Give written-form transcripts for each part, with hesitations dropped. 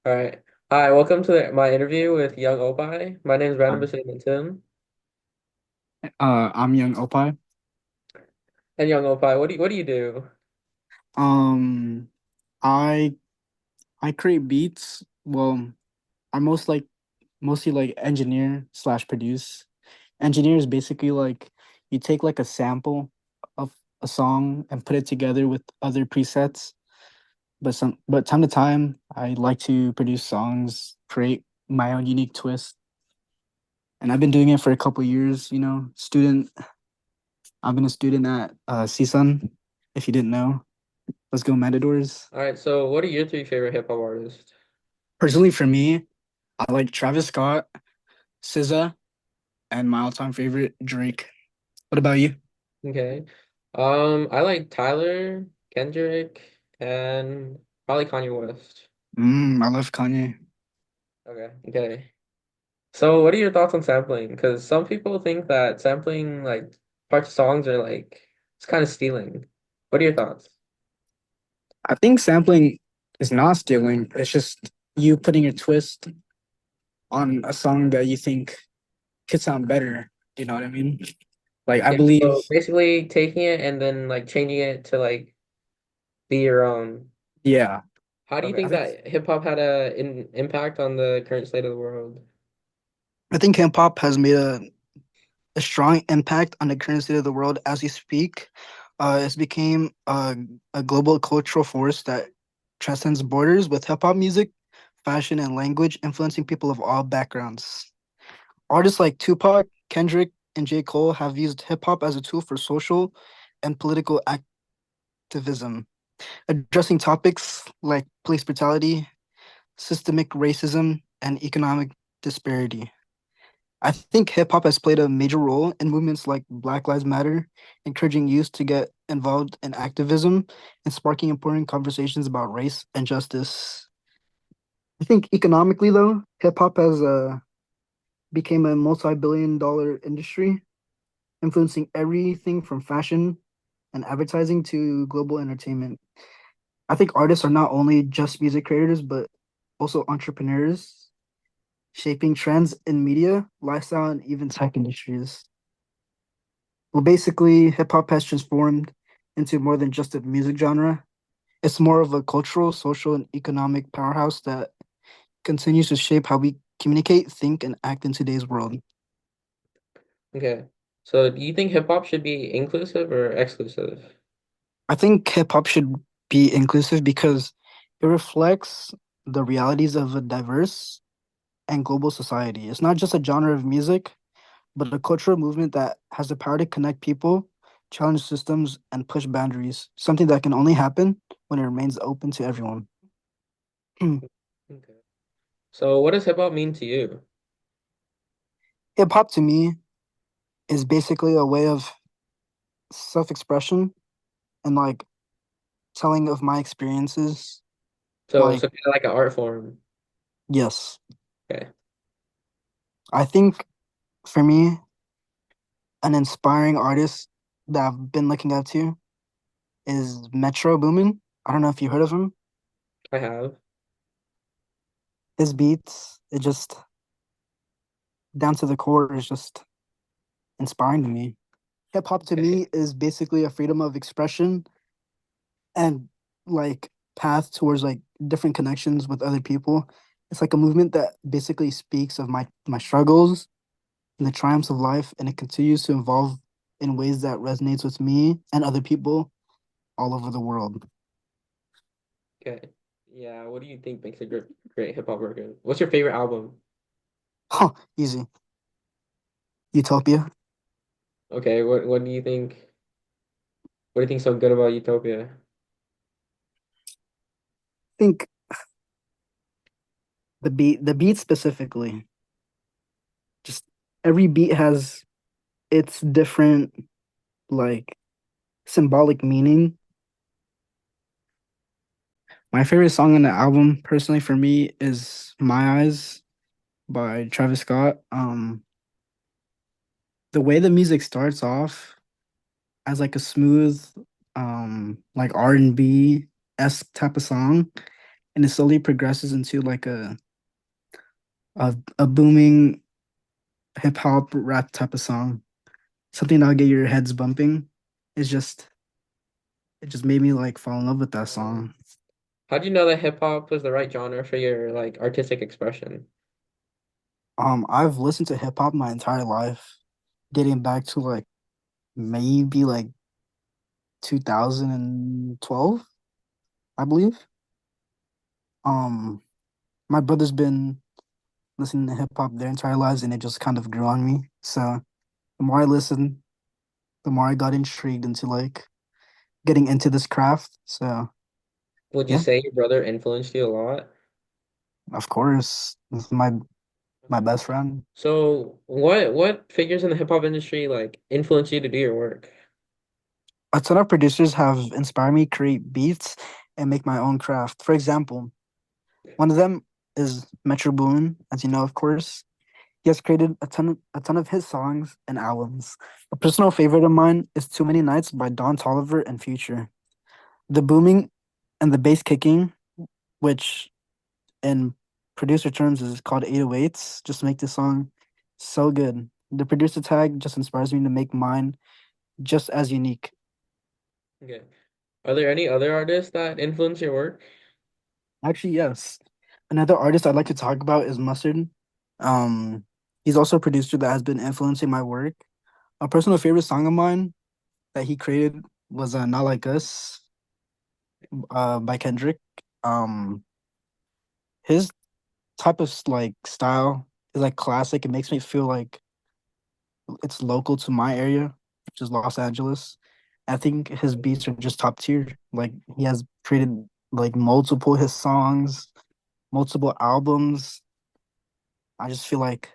All right. Hi, welcome to my interview with Young Oppai. My name is Brandon Um, Basim Tim. I'm YoungOppai. And Young Oppai, what do you do? Um, I I create beats. Well, I mostly like engineer slash produce. Engineer is basically like you take like a sample of a song and put it together with other presets. But time to time, I like to produce songs, create my own unique twist, and I've been doing it for a couple years. Student. I've been a student at CSUN. If you didn't know, let's go Matadors. All right, so what are your three favorite hip hop artists? Personally, for me, I like Travis Scott, SZA, and my all-time favorite, Drake. What about you? Okay. I like Tyler, Kendrick, and probably Kanye West. I love Kanye. Okay. Okay. So what are your thoughts on sampling? Because some people think that sampling like parts of songs are like it's kind of stealing. What are your thoughts? I think sampling is not stealing. It's just you putting a twist on a song that you think could sound better. You know what I mean? Like I Yeah, believe, so basically taking it and then like changing it to like be your own. yeah. How do you think I think that hip hop had a impact on the current state of the world? I think hip hop has made a strong impact on the current state of the world as we speak. It's became a global cultural force that transcends borders with hip hop music, fashion, and language influencing people of all backgrounds. Artists like Tupac, Kendrick, and J. Cole have used hip hop as a tool for social and political activism, addressing topics like police brutality, systemic racism, and economic disparity. I think hip hop has played a major role in movements like Black Lives Matter, encouraging youth to get involved in activism and sparking important conversations about race and justice. I think economically, though, hip hop has became a multi-billion-dollar industry, influencing everything from fashion and advertising to global entertainment. I think artists are not only just music creators, but also entrepreneurs, shaping trends in media, lifestyle, and even tech industries. Well, basically, hip hop has transformed into more than just a music genre. It's more of a cultural, social, and economic powerhouse that continues to shape how we communicate, think, and act in today's world. Okay. So do you think hip hop should be inclusive or exclusive? I think hip hop should be inclusive because it reflects the realities of a diverse and global society. It's not just a genre of music, but a cultural movement that has the power to connect people, challenge systems, and push boundaries, something that can only happen when it remains open to everyone. Okay. So what does hip hop mean to you? Hip hop to me is basically a way of self expression and like telling of my experiences. So Like, kind of like an art form. yes, Okay. I think for me, an inspiring artist that I've been looking up to is Metro Boomin. I don't know if you heard of him. I have. His beats, it just down to the core is just inspiring to me. Hip hop to Okay. me is basically a freedom of expression and like path towards like different connections with other people. It's like a movement that basically speaks of my struggles and the triumphs of life, and it continues to evolve in ways that resonates with me and other people all over the world. Okay. Yeah, what do you think makes a great hip hop record? What's your favorite album? Huh, easy. Utopia. I Okay, what do you think? What do you think so good about Utopia? think the beat specifically, just every beat has its different like symbolic meaning. My favorite song on the album, personally for me, is My Eyes by Travis Scott. The way the music starts off as like a smooth like R&B esque type of song, and it slowly progresses into like a booming hip hop rap type of song. Something that'll get your heads bumping. It's just it just made me like fall in love with that Uh, song. How'd you know that hip hop was the right genre for your like artistic expression? I've listened to hip hop my entire life, dating back to like maybe like 2012, I believe. Um, my brother's been listening to hip hop their entire lives, and it just kind of grew on me. So the more I listened, the more I got intrigued into like getting into this craft. So Would you yeah, say your brother influenced you a lot? of course, this is my best friend. So what figures in the hip hop industry like influence you to do your work? A ton of producers have inspired me to create beats and make my own craft. For example, one of them is Metro Boomin, as you know, of course. He has created a ton of his songs and albums. A personal favorite of mine is Too Many Nights by Don Toliver and Future. The booming and the bass kicking, which in producer terms is called 808s, just make the song so good. The producer tag just inspires me to make mine just as unique. Okay. Are there any other artists that influence your work? Actually, yes. Another artist I'd like to talk about is Mustard. Um, he's also a producer that has been influencing my work. A personal favorite song of mine that he created was "Not Like Us" by Kendrick. Um, his type of like style is like classic. It makes me feel like it's local to my area, which is Los Angeles. I think his beats are just top tier. Like he has created like multiple his songs, multiple albums. I just feel like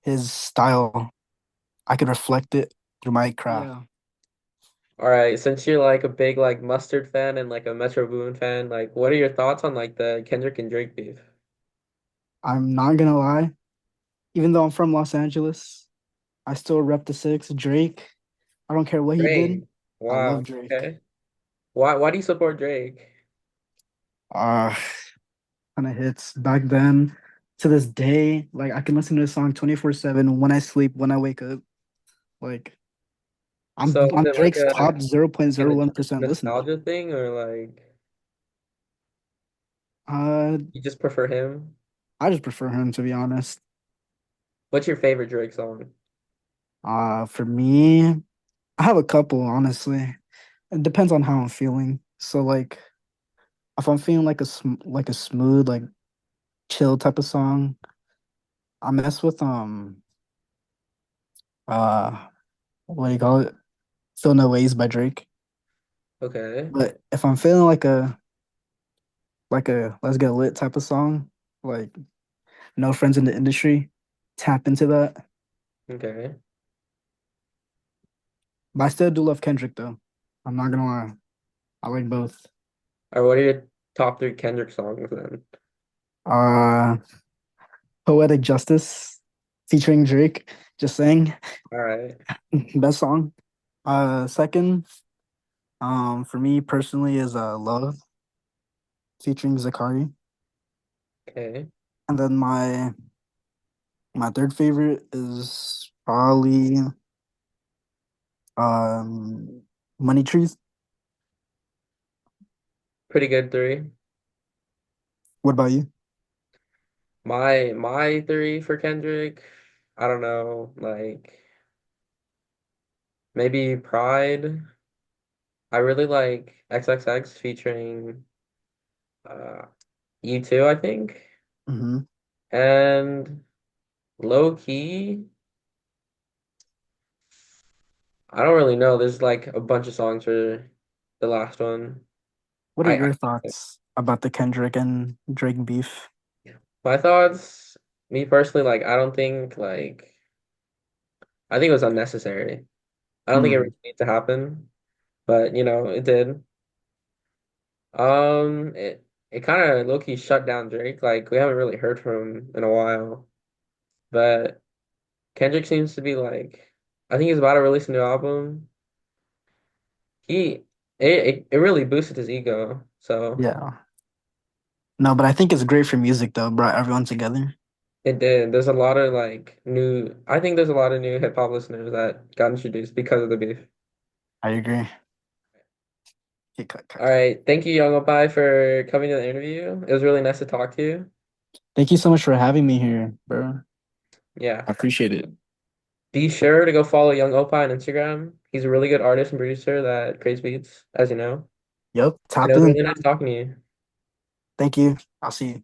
his style, I could reflect it through my craft. Yeah. All right, since you're like a big like Mustard fan and like a Metro Boomin fan, like what are your thoughts on like the Kendrick and Drake beef? I'm not gonna lie, even though I'm from Los Angeles, I still rep the six. Drake, I don't care what he Drake. did. I love Wow. Drake. Okay. Why do you support Drake? Uh, Kind of hits back then to this day. Like I can listen to this song 24/7 when I sleep, when I wake up. Like So is I'm it Drake's top like a 0.01% listener. nostalgia thing or like Uh, you just prefer him? I just prefer him to be honest. What's your favorite Drake song? For me, I have a couple honestly. It depends on how I'm feeling. So like if I'm feeling like like a smooth, like chill type of song, I mess with uh what do you call it? Still No Ways by Drake. Okay. But if I'm feeling like a let's get lit type of song, like No Friends in the Industry, tap into that. Okay. But I still do love Kendrick though. I'm not gonna lie. I like both. Or what are your top three Kendrick songs then? Uh Poetic Justice featuring Drake, just saying. All right. Best song. Second, for me personally is Love featuring Zakari. Okay. And then my third favorite is probably um Money Trees. Pretty good three. What about you? My three for Kendrick, I don't know, like maybe Pride. I really like XXX featuring U2, I think. Mm-hmm. And low key, I don't really know. There's like a bunch of songs for the last one. What are I your thoughts about the Kendrick and Drake beef? my thoughts, me personally, like I don't think like I think it was unnecessary. I don't think it Hmm. really needs to happen, but you know, it did. It kind of low-key shut down Drake. Like we haven't really heard from him in a while. But Kendrick seems to be like I think he's about to release a new album. He it really boosted his ego. So Yeah. No, but I think it's great for music though, brought everyone together. It did. There's a lot of like new. I think there's a lot of new hip hop listeners that got introduced because of the beef. I agree. Okay, cut, cut, All cut. right, thank you, Young Opai, for coming to the interview. It was really nice to talk to you. Thank you so much for having me here, bro. Yeah. I appreciate it. Be sure to go follow Young Opai on Instagram. He's a really good artist and producer that creates beats, as you know. Yep, And it tap was in. really nice talking to you. Thank you. I'll see you.